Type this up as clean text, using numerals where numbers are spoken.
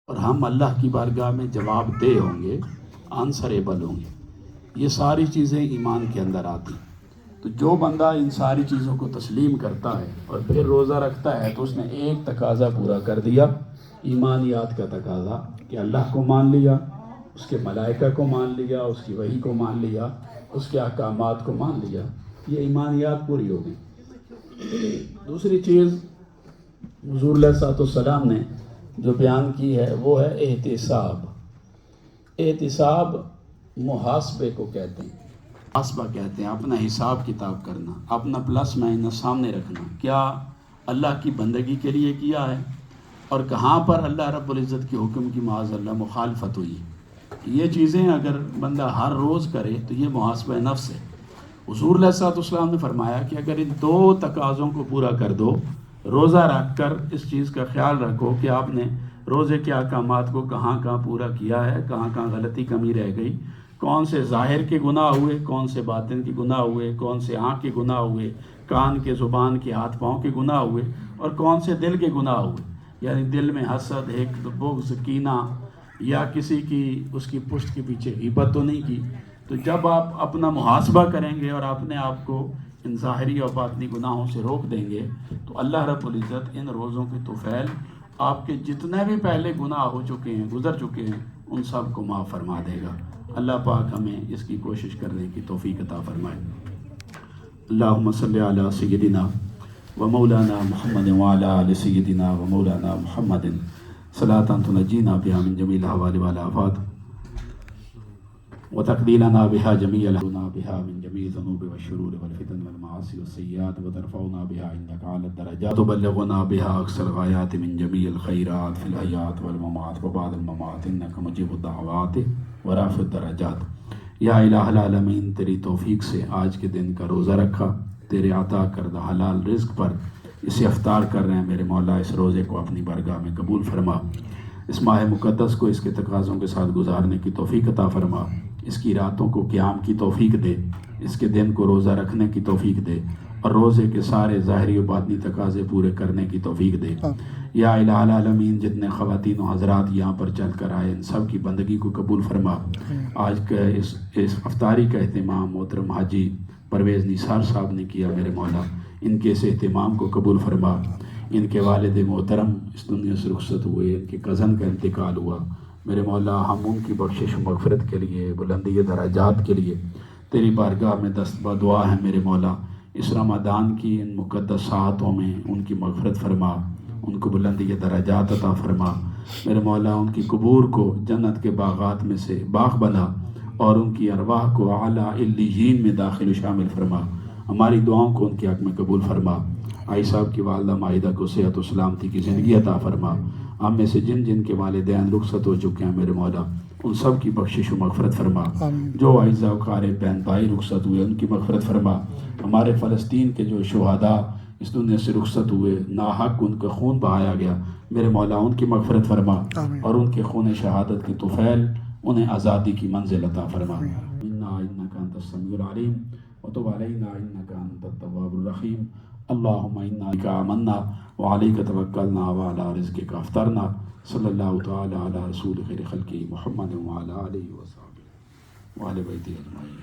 اور ہم اللہ کی بارگاہ میں جواب دہ ہوں گے، آنسریبل ہوں گے۔ یہ ساری چیزیں ایمان کے اندر آتی۔ تو جو بندہ ان ساری چیزوں کو تسلیم کرتا ہے اور پھر روزہ رکھتا ہے تو اس نے ایک تقاضا پورا کر دیا، ایمانیات کا تقاضا، کہ اللہ کو مان لیا، اس کے ملائکہ کو مان لیا، اس کی وحی کو مان لیا، اس کے احکامات کو مان لیا۔ یہ ایمانیات پوری ہو گئی۔ دوسری چیز حضور علیہ الصلوۃ والسلام نے جو بیان کی ہے وہ ہے احتساب۔ احتساب محاسبے کو کہتے ہیں، محاسبہ کہتے ہیں، اپنا حساب کتاب کرنا، اپنا پلس مائنس سامنے رکھنا، کیا اللہ کی بندگی کے لیے کیا ہے اور کہاں پر اللہ رب العزت کے حکم کی معاذ اللہ مخالفت ہوئی۔ یہ چیزیں اگر بندہ ہر روز کرے تو یہ محاسبہ نفس ہے۔ حضور علیہ الصلوۃ والسلام نے فرمایا کہ اگر ان دو تقاضوں کو پورا کر دو، روزہ رکھ کر اس چیز کا خیال رکھو کہ آپ نے روزے کے احکامات کو کہاں کہاں پورا کیا ہے، کہاں کہاں غلطی کمی رہ گئی، کون سے ظاہر کے گناہ ہوئے، کون سے باطن کے گناہ ہوئے، کون سے آنکھ کے گناہ ہوئے، کان کے، زبان کے، ہاتھ پاؤں کے گناہ ہوئے، اور کون سے دل کے گناہ ہوئے، یعنی دل میں حسد، حقد، بغض، کینہ، یا کسی کی اس کی پشت کے پیچھے غیبت تو نہیں کی۔ تو جب آپ اپنا محاسبہ کریں گے اور اپنے آپ کو ان ظاہری اور باطنی گناہوں سے روک دیں گے تو اللہ رب العزت ان روزوں کے طفیل آپ کے جتنے بھی پہلے گناہ ہو چکے ہیں، گزر چکے ہیں، ان سب کو معاف فرما دے گا۔ اللہ پاک ہمیں اس کی کوشش کرنے کی توفیق عطا فرمائے۔ اللہم صلی علی سیدنا و مولانا محمد وعلی آل سیدنا و مولانا محمد صلاۃ تنجینا بہا من جمیع الاحوال والآفات وتقضی لنا بها جميع بها من جميع الذنوب والشرور والفتن والمعاصي والسيئات وترفعنا بها عندك أعلى الدرجات وتبلغنا بها أقصى الغايات من جميع الخيرات في الحياة والممات وبعد الممات إنك مجيب الدعوات ورافع الدرجات۔ یا الہ العالمین، تیری توفیق سے آج کے دن کا روزہ رکھا، تیرے عطا کردہ حلال رزق پر اسے افطار کر رہے ہیں، میرے مولا اس روزے کو اپنی بارگاہ میں قبول فرما، اس ماہ مقدس کو اس کے تقاضوں کے ساتھ گزارنے کی توفیق عطا فرما، اس کی راتوں کو قیام کی توفیق دے، اس کے دن کو روزہ رکھنے کی توفیق دے، اور روزے کے سارے ظاہری و باطنی تقاضے پورے کرنے کی توفیق دے۔ یا الہ العالمین، جتنے خواتین و حضرات یہاں پر چل کر آئے ان سب کی بندگی کو قبول فرما۔ آج کا اس افطاری کا اہتمام محترم حاجی پرویز نثار صاحب نے کیا، میرے مولا ان کے اس اہتمام کو قبول فرما۔ ان کے والد محترم اس دنیا سے رخصت ہوئے، ان کے کزن کا انتقال ہوا، میرے مولا ہم ان کی بخشش و مغفرت کے لیے، بلندی درجات کے لیے تیری بارگاہ میں دست بدعا ہے، میرے مولا اس رمضان کی ان مقدس ساعتوں میں ان کی مغفرت فرما، ان کو بلندی درجات عطا فرما، میرے مولا ان کی قبور کو جنت کے باغات میں سے باغ بنا، اور ان کی ارواح کو اعلیٰ علیین میں داخل و شامل فرما۔ ہماری دعاؤں کو ان کے حق میں قبول فرما۔ آئی صاحب کی والدہ مائدہ کو صحت و سلامتی کی زندگی عطا فرما۔ ہم میں سے جن جن کے والدین رخصت ہو چکے ہیں، میرے مولا ان سب کی بخشش و مغفرت فرما۔ جو اعزاء و اقارب بہن بھائی رخصت ہوئے ان کی مغفرت فرما۔ ہمارے فلسطین کے جو شہداء اس دنیا سے رخصت ہوئے، ناحق ان کا خون بہایا گیا، میرے مولا ان کی مغفرت فرما، اور ان کے خون شہادت کے طفیل انہیں آزادی کی منزل عطا فرما۔ انک انت السمیع العلیم وتب علینا انک انت التواب الرحیم۔ اللہم انا بک آمنا وعلیک توکلنا وعلی رزقک افطرنا۔ صلی اللہ تعالی علی رسول خیر خلقہ محمد وعلی آلہ وصحبہ وآل بیتہ اجمعین۔